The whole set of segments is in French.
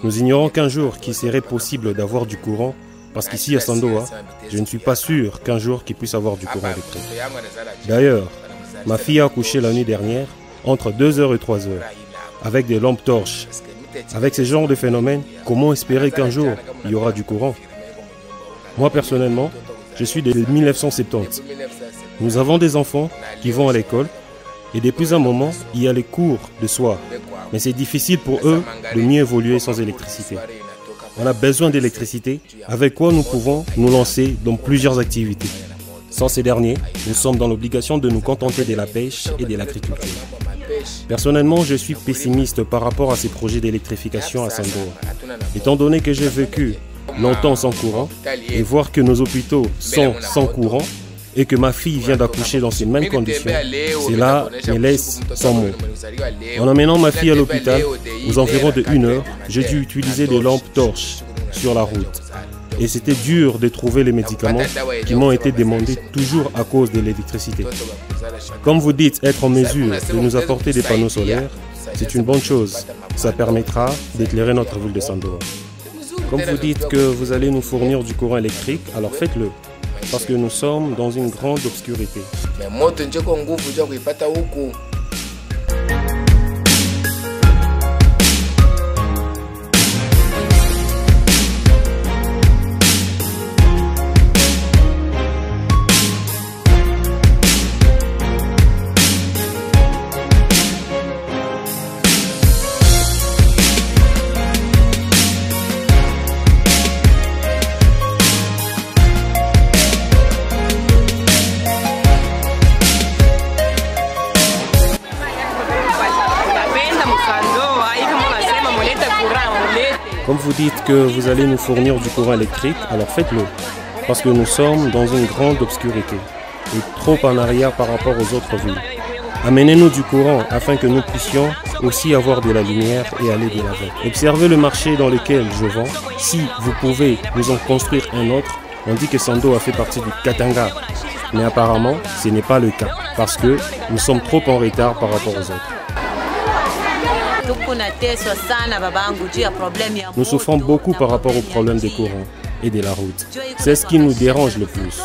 Nous ignorons qu'un jour qu'il serait possible d'avoir du courant, parce qu'ici à Sandoa, je ne suis pas sûr qu'un jour qu'il puisse avoir du courant électrique. D'ailleurs, ma fille a accouché la nuit dernière, entre 2h et 3h, avec des lampes torches. Avec ce genre de phénomène, comment espérer qu'un jour il y aura du courant? Moi personnellement, je suis de 1970. Nous avons des enfants qui vont à l'école et depuis un moment, il y a les cours de soir. Mais c'est difficile pour eux de mieux évoluer sans électricité. On a besoin d'électricité, avec quoi nous pouvons nous lancer dans plusieurs activités. Sans ces derniers, nous sommes dans l'obligation de nous contenter de la pêche et de l'agriculture. Personnellement, je suis pessimiste par rapport à ces projets d'électrification à Sandoa. Étant donné que j'ai vécu longtemps sans courant et voir que nos hôpitaux sont sans courant et que ma fille vient d'accoucher dans ces mêmes conditions, cela me laisse sans mots. En amenant ma fille à l'hôpital, aux environs de 1 heure, j'ai dû utiliser des lampes torches sur la route. Et c'était dur de trouver les médicaments qui m'ont été demandés toujours à cause de l'électricité. Comme vous dites être en mesure de nous apporter des panneaux solaires, c'est une bonne chose. Ça permettra d'éclairer notre ville de Sandoa. Comme vous dites que vous allez nous fournir du courant électrique, alors faites-le. Parce que nous sommes dans une grande obscurité. Comme vous dites que vous allez nous fournir du courant électrique, alors faites-le. Parce que nous sommes dans une grande obscurité et trop en arrière par rapport aux autres villes. Amenez-nous du courant afin que nous puissions aussi avoir de la lumière et aller de l'avant. Observez le marché dans lequel je vends. Si vous pouvez nous en construire un autre, on dit que Sandoa fait partie du Katanga. Mais apparemment, ce n'est pas le cas parce que nous sommes trop en retard par rapport aux autres. Nous souffrons beaucoup par rapport au problème des courants et de la route. C'est ce qui nous dérange le plus.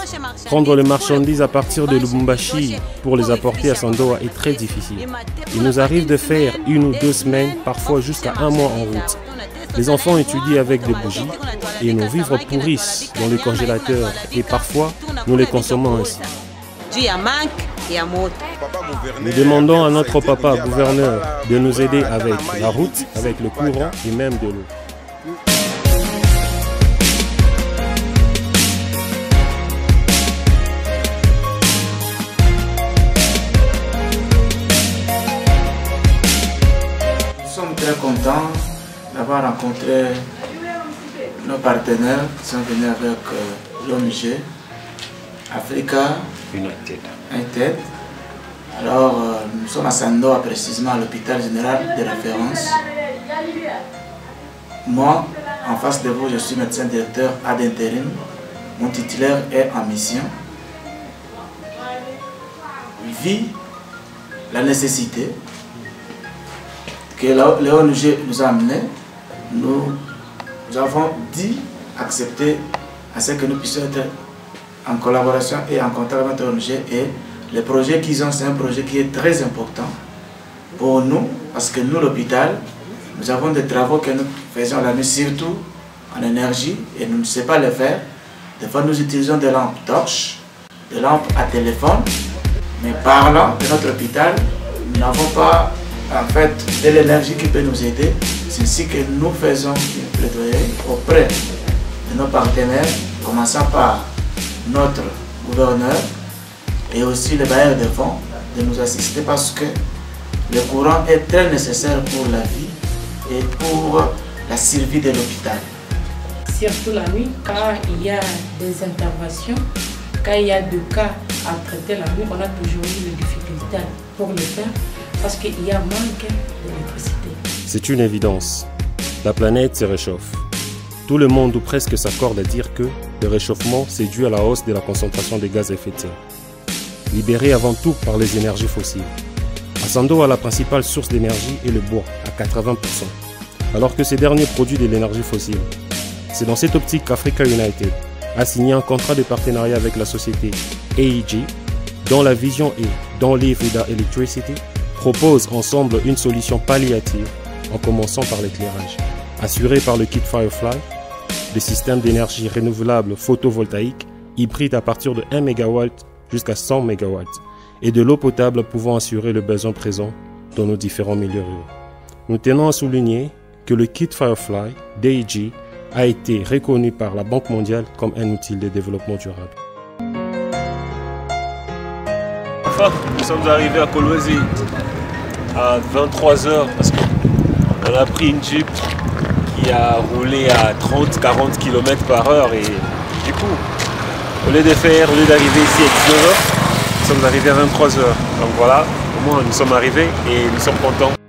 Prendre les marchandises à partir de Lubumbashi pour les apporter à Sandoa est très difficile. Il nous arrive de faire 1 ou 2 semaines, parfois jusqu'à 1 mois en route. Les enfants étudient avec des bougies et nos vivres pourrissent dans les congélateurs et parfois nous les consommons ainsi. Nous demandons à notre papa gouverneur de nous aider avec la route, avec le courant et même de l'eau. Nous sommes très contents d'avoir rencontré nos partenaires qui sont venus avec l'ONG Africa United. Alors, nous sommes à Sandoa, précisément à l'hôpital général de référence. Moi, en face de vous, je suis médecin directeur ad intérim. Mon titulaire est en mission. Vit la nécessité que l'ONG nous a amené. Nous avons dit, accepter à ce que nous puissions être en collaboration et en contact avec l'ONG et le projet qu'ils ont, c'est un projet qui est très important pour nous, parce que nous, l'hôpital, nous avons des travaux que nous faisons la nuit, surtout en énergie, et nous ne savons pas le faire. Des fois, nous utilisons des lampes torches, des lampes à téléphone, mais parlant de notre hôpital, nous n'avons pas en fait de l'énergie qui peut nous aider. C'est ainsi que nous faisons une plaidoyer auprès de nos partenaires, commençant par notre gouverneur, et aussi les bailleurs de fonds de nous assister parce que le courant est très nécessaire pour la vie et pour la survie de l'hôpital. Surtout la nuit, quand il y a des interventions, quand il y a des cas à traiter la nuit, on a toujours eu des difficultés pour le faire parce qu'il y a manque d'électricité. C'est une évidence. La planète se réchauffe. Tout le monde ou presque s'accorde à dire que le réchauffement c'est dû à la hausse de la concentration des gaz à effet de serre, libérés avant tout par les énergies fossiles. À Sandoa, la principale source d'énergie est le bois, à 80%, alors que ces derniers produisent de l'énergie fossile. C'est dans cette optique qu'Africa United a signé un contrat de partenariat avec la société AEG, dont la vision est Don't Live Without Electricity, propose ensemble une solution palliative en commençant par l'éclairage, assuré par le kit Firefly, des systèmes d'énergie renouvelable photovoltaïque hybrides à partir de 1 MW jusqu'à 100 MW et de l'eau potable pouvant assurer le besoin présent dans nos différents milieux ruraux. Nous tenons à souligner que le kit Firefly d'AEG a été reconnu par la Banque mondiale comme un outil de développement durable. Enfin, nous sommes arrivés à Kolwezi à 23 h parce qu'on a pris une Jeep qui a roulé à 30-40 km/h et du coup, au lieu d'arriver ici à 19 h, nous sommes arrivés à 23 h. Donc voilà, au moins nous sommes arrivés et nous sommes contents.